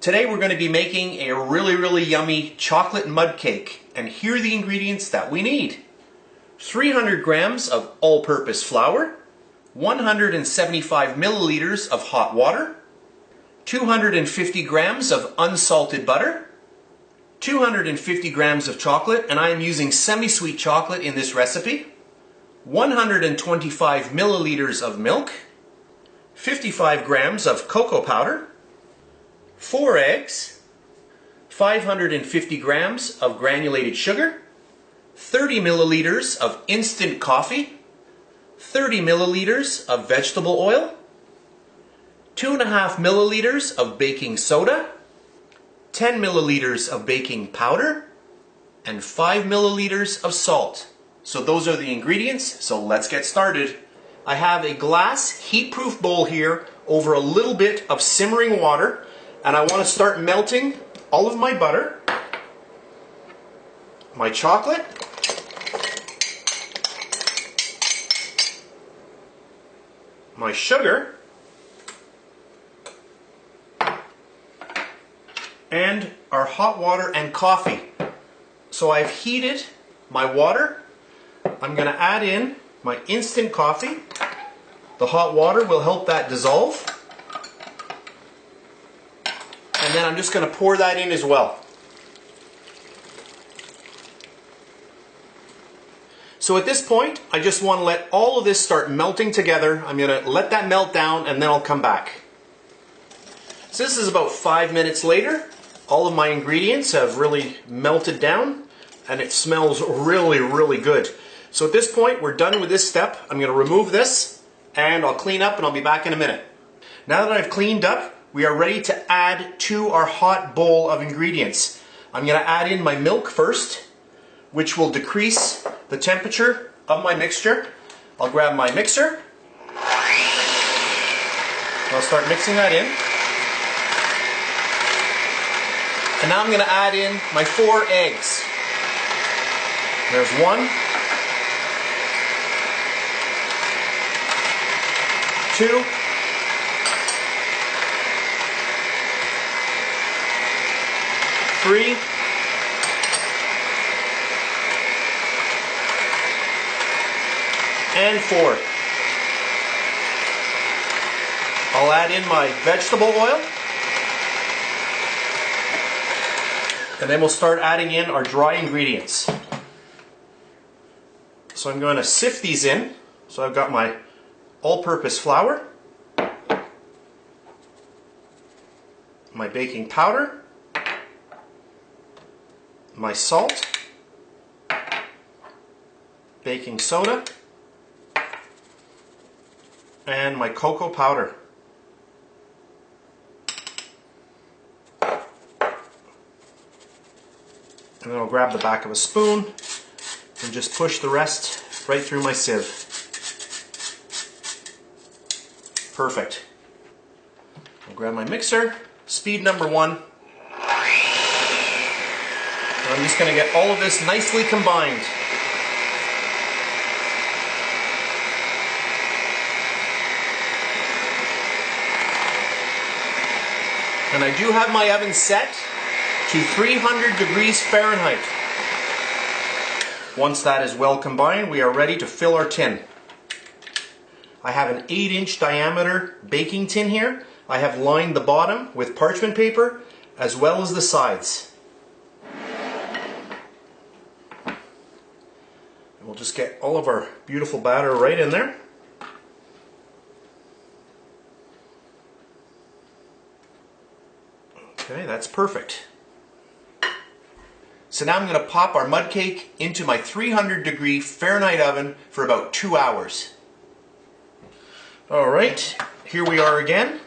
Today we're going to be making a really yummy chocolate mud cake, and here are the ingredients that we need. 300 grams of all-purpose flour, 175 milliliters of hot water, 250 grams of unsalted butter, 250 grams of chocolate, and I am using semi-sweet chocolate in this recipe, 125 milliliters of milk, 55 grams of cocoa powder, 4 eggs, 550 grams of granulated sugar, 30 milliliters of instant coffee, 30 milliliters of vegetable oil, 2.5 milliliters of baking soda, 10 milliliters of baking powder, and 5 milliliters of salt. So those are the ingredients, so let's get started. I have a glass heat-proof bowl here over a little bit of simmering water, and I want to start melting all of my butter, my chocolate, my sugar, and our hot water and coffee. So I've heated my water. I'm going to add in my instant coffee. The hot water will help that dissolve. And then I'm just going to pour that in as well. So at this point, I just want to let all of this start melting together. I'm going to let that melt down and then I'll come back. So this is about 5 minutes later. All of my ingredients have really melted down and it smells really good. So at this point, we're done with this step. I'm going to remove this and I'll clean up and I'll be back in a minute. Now that I've cleaned up, we are ready to add to our hot bowl of ingredients. I'm going to add in my milk first, which will decrease the temperature of my mixture. I'll grab my mixer. I'll start mixing that in. And now I'm going to add in my 4 eggs. There's 1, 2, 3, 4. I'll add in my vegetable oil. And then we'll start adding in our dry ingredients. So I'm going to sift these in. So I've got my all-purpose flour, my baking powder, my salt, baking soda, and my cocoa powder. And then I'll grab the back of a spoon and just push the rest right through my sieve. Perfect. I'll grab my mixer, speed number 1. And I'm just going to get all of this nicely combined. And I do have my oven set to 300 degrees Fahrenheit. Once that is well combined, we are ready to fill our tin. I have an 8-inch diameter baking tin here. I have lined the bottom with parchment paper as well as the sides. And we'll just get all of our beautiful batter right in there. Okay, that's perfect. So now I'm going to pop our mud cake into my 300 degree Fahrenheit oven for about 2 hours. Alright, here we are again.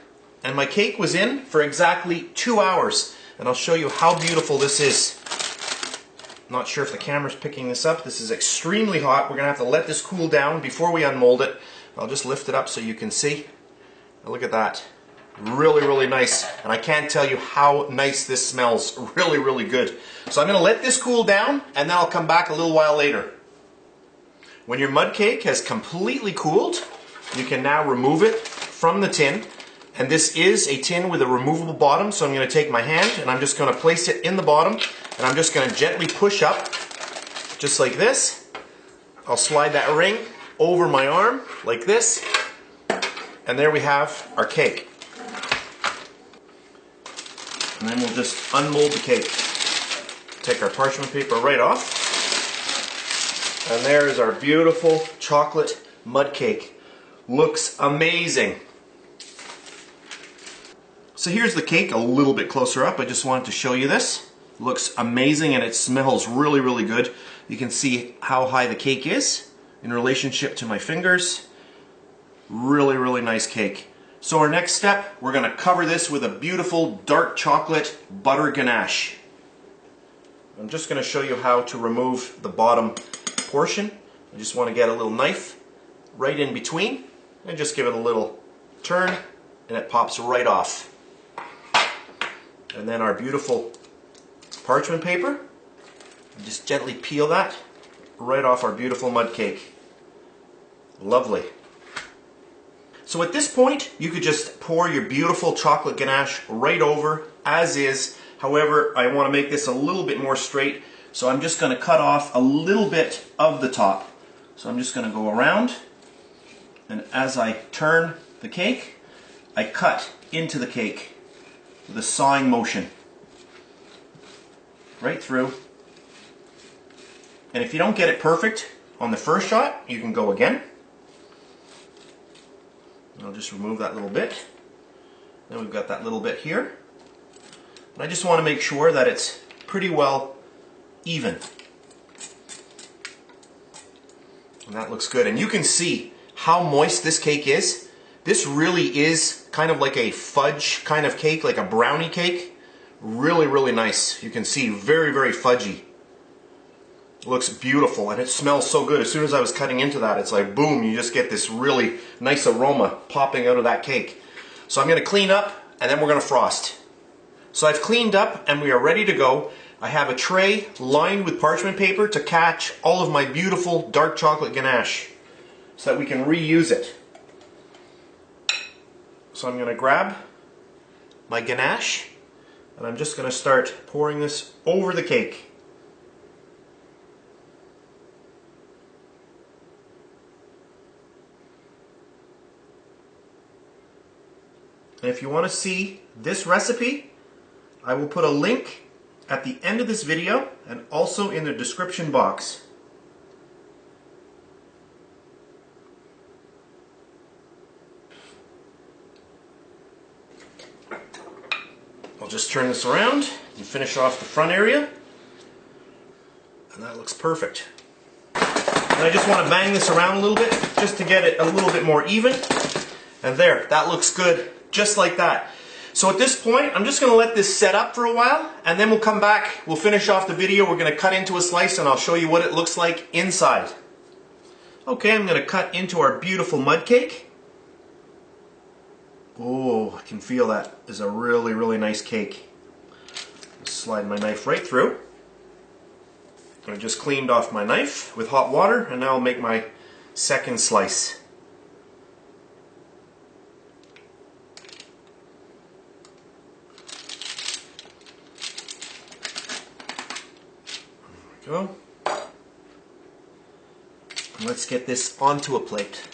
And my cake was in for exactly 2 hours. And I'll show you how beautiful this is. I'm not sure if the camera's picking this up. This is extremely hot. We're going to have to let this cool down before we unmold it. I'll just lift it up so you can see. Look at that. Really nice, and I can't tell you how nice this smells. Really good. So I'm going to let this cool down and then I'll come back a little while later. When your mud cake has completely cooled, you can now remove it from the tin. And this is a tin with a removable bottom, so I'm going to take my hand and I'm just going to place it in the bottom, and I'm just going to gently push up, just like this. I'll slide that ring over my arm, like this, and there we have our cake. And then we'll just unmold the cake. Take our parchment paper right off. And there is our beautiful chocolate mud cake. Looks amazing. So here's the cake a little bit closer up. I just wanted to show you this. Looks amazing and it smells really, really good. You can see how high the cake is in relationship to my fingers. Really, really nice cake. So our next step, we're going to cover this with a beautiful dark chocolate butter ganache. I'm just going to show you how to remove the bottom portion. I just want to get a little knife right in between and just give it a little turn and it pops right off. And then our beautiful parchment paper, just gently peel that right off our beautiful mud cake. Lovely. So at this point, you could just pour your beautiful chocolate ganache right over as is. However, I want to make this a little bit more straight, so I'm just going to cut off a little bit of the top. So I'm just going to go around, and as I turn the cake, I cut into the cake with a sawing motion. Right through. And if you don't get it perfect on the first shot, you can go again. I'll just remove that little bit. Then we've got that little bit here. And I just want to make sure that it's pretty well even. And that looks good. And you can see how moist this cake is. This really is kind of like a fudge kind of cake, like a brownie cake. Really, really nice. You can see very, very fudgy. It looks beautiful and it smells so good. As soon as I was cutting into that, it's like boom, you just get this really nice aroma popping out of that cake. So I'm going to clean up and then we're going to frost. So I've cleaned up and we are ready to go. I have a tray lined with parchment paper to catch all of my beautiful dark chocolate ganache so that we can reuse it. So I'm going to grab my ganache and I'm just going to start pouring this over the cake. And if you want to see this recipe, I will put a link at the end of this video and also in the description box. I'll just turn this around and finish off the front area. And that looks perfect. And I just want to bang this around a little bit just to get it a little bit more even. And there, that looks good, just like that. So at this point, I'm just going to let this set up for a while, and then we'll come back, we'll finish off the video, we're going to cut into a slice, and I'll show you what it looks like inside. Okay, I'm going to cut into our beautiful mud cake. Oh, I can feel that is a really, really nice cake. Slide my knife right through. I just cleaned off my knife with hot water, and now I'll make my second slice. There we go. And let's get this onto a plate.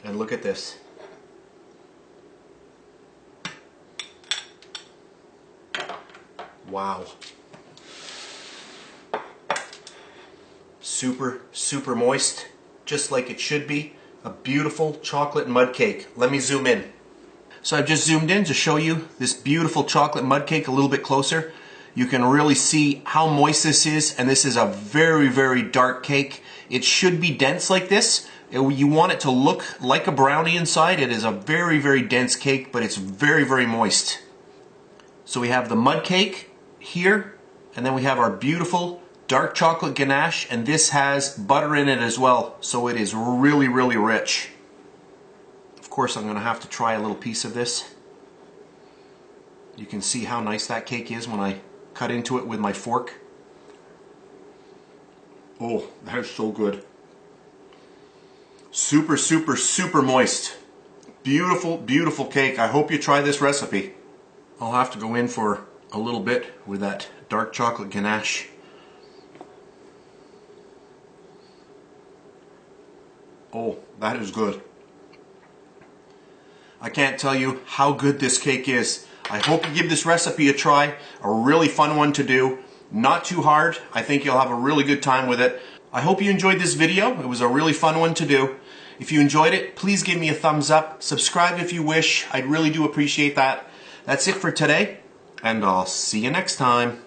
And look at this. Wow. Super, super moist, just like it should be. A beautiful chocolate mud cake. Let me zoom in. So I've just zoomed in to show you this beautiful chocolate mud cake a little bit closer. You can really see how moist this is, and this is a very, very dark cake. It should be dense like this. You want it to look like a brownie inside. It is a very, very dense cake, but it's very, very moist. So we have the mud cake here, and then we have our beautiful dark chocolate ganache, and this has butter in it as well, so it is really, really rich. Of course, I'm going to have to try a little piece of this. You can see how nice that cake is when I cut into it with my fork. Oh, that is so good. Super, super, super moist. Beautiful, beautiful cake. I hope you try this recipe. I'll have to go in for a little bit with that dark chocolate ganache. Oh, that is good. I can't tell you how good this cake is. I hope you give this recipe a try. A really fun one to do. Not too hard. I think you'll have a really good time with it. I hope you enjoyed this video. It was a really fun one to do. If you enjoyed it, please give me a thumbs up. Subscribe if you wish. I really do appreciate that. That's it for today, and I'll see you next time.